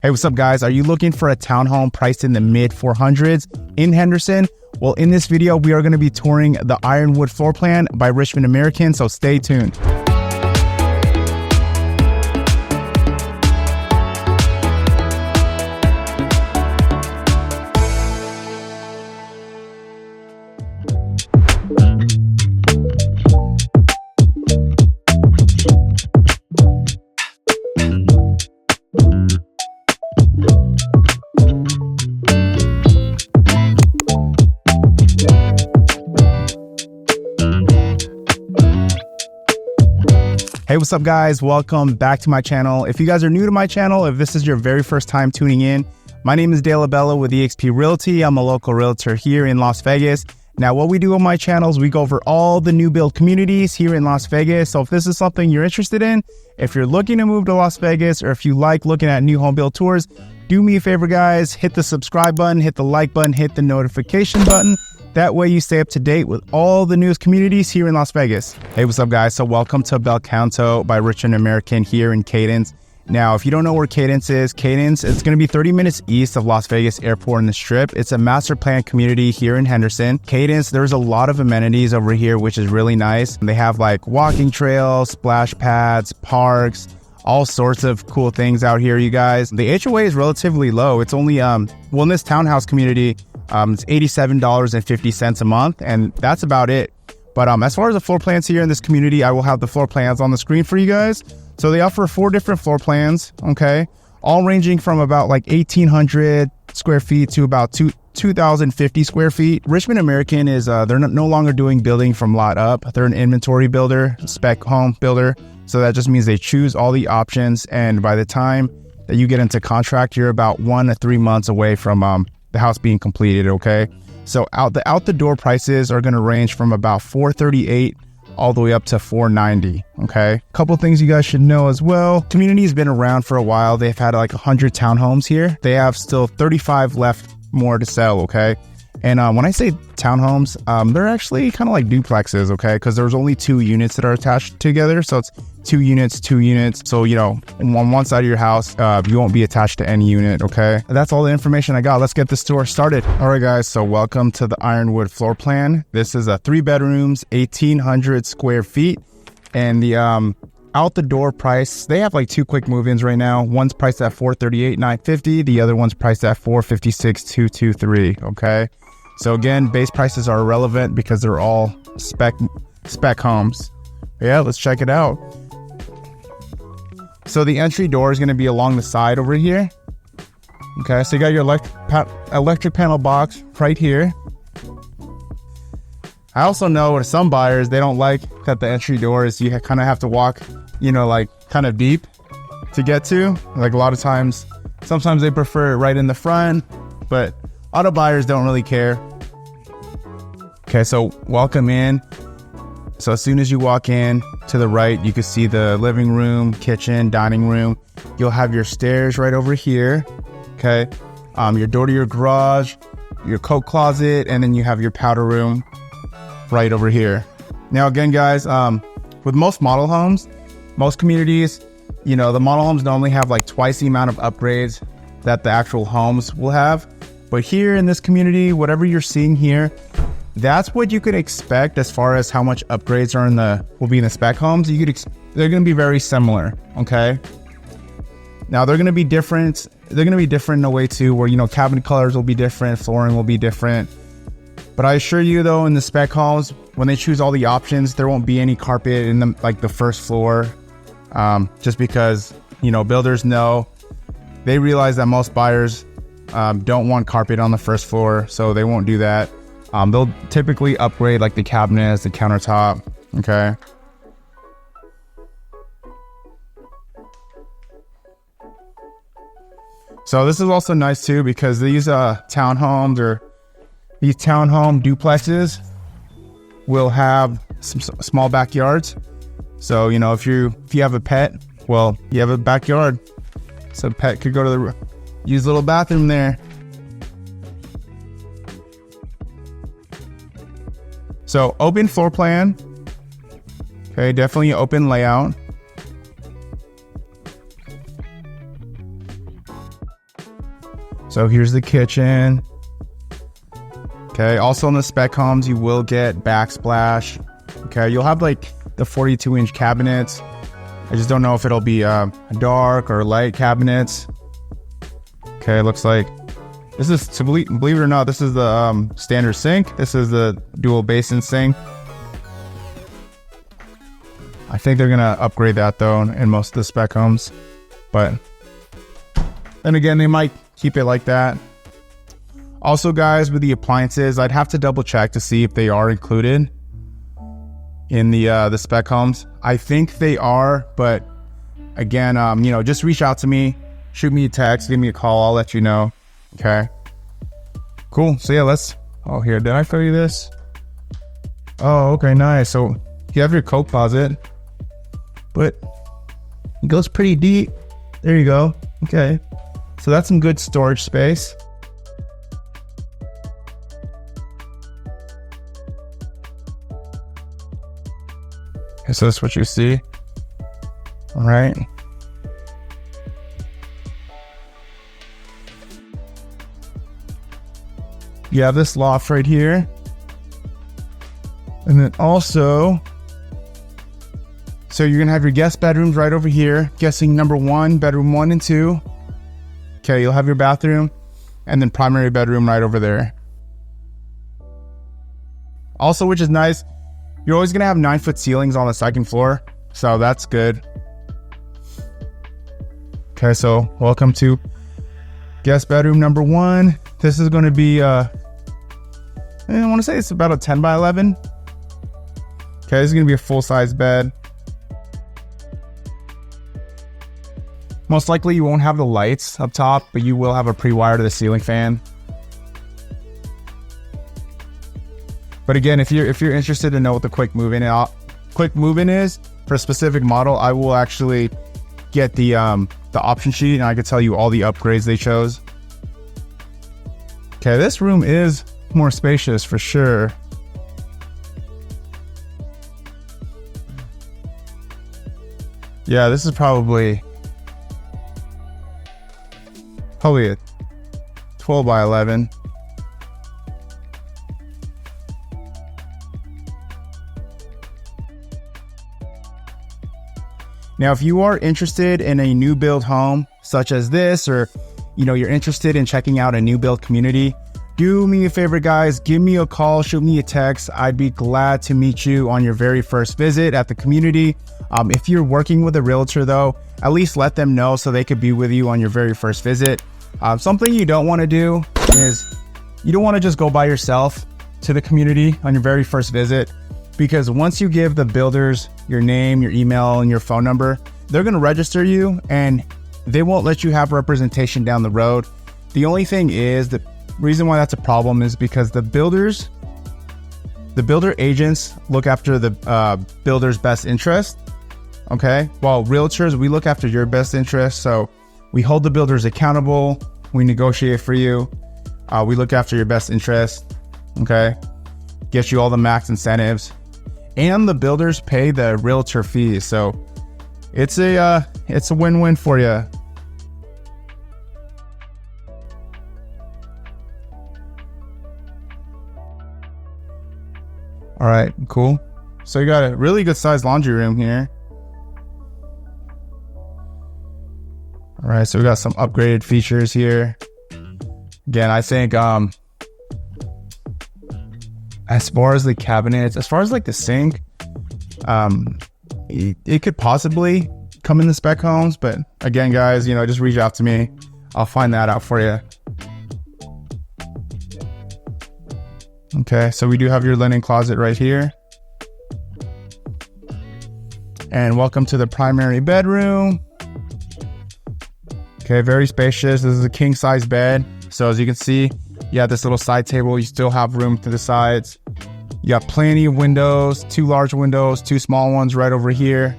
Hey, what's up guys? Are you looking for a townhome priced in the mid 400s in Henderson? Well, in this video, we are going to be touring the Ironwood floor plan by Richmond American, so stay tuned. Hey, what's up guys? Welcome back to my channel. If you guys are new to my channel, if this is your very first time tuning in, my name is Dale Abella with Exp Realty. I'm a local realtor here in Las Vegas. Now, what we do on my channel is we go over all the new build communities here in Las Vegas. So if this is something you're interested in, if you're looking to move to Las Vegas, or if you like looking at new home build tours, do me a favor guys, hit the subscribe button, hit the like button, hit the notification button. That way you stay up to date with all the newest communities here in Las Vegas. Hey, what's up guys? So welcome to Bel Canto by Richmond American here in Cadence. Now, if you don't know where Cadence is, it's going to be 30 minutes east of Las Vegas Airport and the Strip. It's a master plan community here in Henderson. Cadence, there's a lot of amenities over here, which is really nice. They have like walking trails, splash pads, parks, all sorts of cool things out here, you guys. The HOA is relatively low. It's only, well, in this townhouse community, it's $87.50 a month, and that's about it. But as far as the floor plans here in this community, I will have the floor plans on the screen for you guys. So they offer 4 different floor plans, okay? All ranging from about like 1,800 square feet to about 2,050 square feet. Richmond American is, they're no longer doing building from lot up. They're an inventory builder, spec home builder. So that just means they choose all the options. And by the time that you get into contract, you're about 1 to 3 months away from the house being completed, okay? So out the door prices are gonna range from about $438 all the way up to $490, okay? Couple things you guys should know as well. Community's been around for a while. They've had like 100 townhomes here. They have still 35 left more to sell, okay? And when I say townhomes, they're actually kind of like duplexes, okay? Because there's only 2 units that are attached together. So it's 2 units, 2 units. So, you know, on one side of your house, you won't be attached to any unit, okay? That's all the information I got. Let's get this tour started. All right, guys. So welcome to the Ironwood floor plan. This is a 3 bedrooms, 1,800 square feet. And the out the door price, they have like 2 quick move-ins right now. One's priced at $438,950. The other one's priced at $456,223, okay? So again, base prices are irrelevant because they're all spec homes. Yeah, let's check it out. So the entry door is going to be along the side over here. Okay, so you got your electric panel box right here. I also know with some buyers, they don't like that the entry doors, you kind of have to walk, you know, like kind of deep to get to. Like a lot of times, sometimes they prefer it right in the front, but auto buyers don't really care. Okay, so welcome in. So as soon as you walk in to the right, you can see the living room, kitchen, dining room. You'll have your stairs right over here. Okay, your door to your garage, your coat closet, and then you have your powder room right over here. Now again, guys, with most model homes, most communities, you know, the model homes normally have like twice the amount of upgrades that the actual homes will have. But here in this community, whatever you're seeing here, that's what you could expect as far as how much upgrades will be in the spec homes. They're going to be very similar, okay? Now they're going to be different. They're going to be different in a way too, where, you know, cabinet colors will be different, flooring will be different. But I assure you though, in the spec homes, when they choose all the options, there won't be any carpet in the first floor, just because, you know, builders know, they realize that most buyers don't want carpet on the first floor, so they won't do that. They'll typically upgrade like the cabinets, the countertop, okay? So this is also nice too, because these townhomes or these townhome duplexes will have some small backyards. So, you know, if you have a pet, well, you have a backyard. So pet could go to use a little bathroom there. So open floor plan. Okay, definitely open layout. So here's the kitchen. Okay, also in the spec homes, you will get backsplash. Okay, you'll have like the 42-inch cabinets. I just don't know if it'll be dark or light cabinets. Okay, looks like this is, to believe it or not, this is the standard sink. This is the dual basin sink. I think they're gonna upgrade that though in most of the spec homes, but then again, they might keep it like that. Also, guys, with the appliances, I'd have to double check to see if they are included in the spec homes. I think they are, but again, you know, just reach out to me, shoot me a text, give me a call, I'll let you know. Okay, cool. So yeah, oh, here, did I show you this? Oh, okay, nice. So you have your coat closet, but it goes pretty deep. There you go. Okay, so that's some good storage space. Okay, so that's what you see. All right. You have this loft right here. And then also, so you're gonna have your guest bedrooms right over here. Guessing number 1, bedroom 1 and 2. Okay, you'll have your bathroom and then primary bedroom right over there. Also, which is nice, you're always gonna have 9-foot ceilings on the second floor. So that's good. Okay, so welcome to guest bedroom number 1. This is gonna be, I wanna say it's about a 10 by 11. Okay, this is gonna be a full-size bed. Most likely you won't have the lights up top, but you will have a pre-wire to the ceiling fan. But again, if you're interested to know what the quick move-in is for a specific model, I will actually get the option sheet and I can tell you all the upgrades they chose. Okay, this room is more spacious for sure. Yeah, this is probably a 12 by 11. Now, if you are interested in a new build home such as this, or you're interested in checking out a new build community, do me a favor, guys, give me a call, shoot me a text. I'd be glad to meet you on your very first visit at the community. If you're working with a realtor though, at least let them know so they could be with you on your very first visit. Something you don't want to do is you don't want to just go by yourself to the community on your very first visit, because once you give the builders your name, your email, and your phone number, they're going to register you and they won't let you have representation down the road. The only thing is, the reason why that's a problem is because the builder agents look after the builder's best interest. Okay, while realtors, we look after your best interest. So we hold the builders accountable. We negotiate for you. We look after your best interest. Okay, get you all the max incentives, and the builders pay the realtor fees. So it's a win-win for you. All right, cool. So you got a really good sized laundry room here. All right, so we got some upgraded features here. Again, I think as far as the cabinets, as far as like the sink, it could possibly come in the spec homes, but again, guys, just reach out to me. I'll find that out for you. Okay, so we do have your linen closet right here. And welcome to the primary bedroom. Okay, very spacious. This is a king size bed. So as you can see, you have this little side table. You still have room to the sides. You got plenty of windows, 2 large windows, 2 small ones right over here.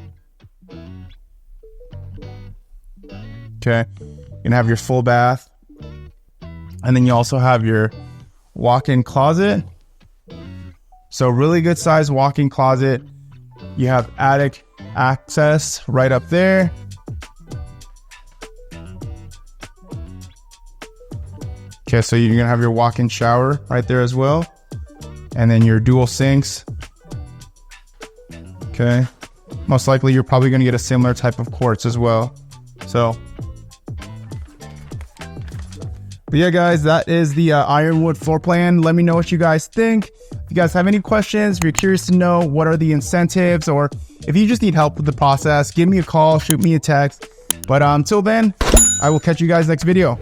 Okay, you're gonna have your full bath. And then you also have your walk-in closet. So really good size walk-in closet. You have attic access right up there. Okay, so you're gonna have your walk-in shower right there as well. And then your dual sinks. Okay. Most likely you're probably gonna get a similar type of quartz as well. So, but yeah, guys, that is the Ironwood floor plan. Let me know what you guys think. If you guys have any questions, if you're curious to know what are the incentives, or if you just need help with the process, give me a call, shoot me a text. But until then, I will catch you guys next video.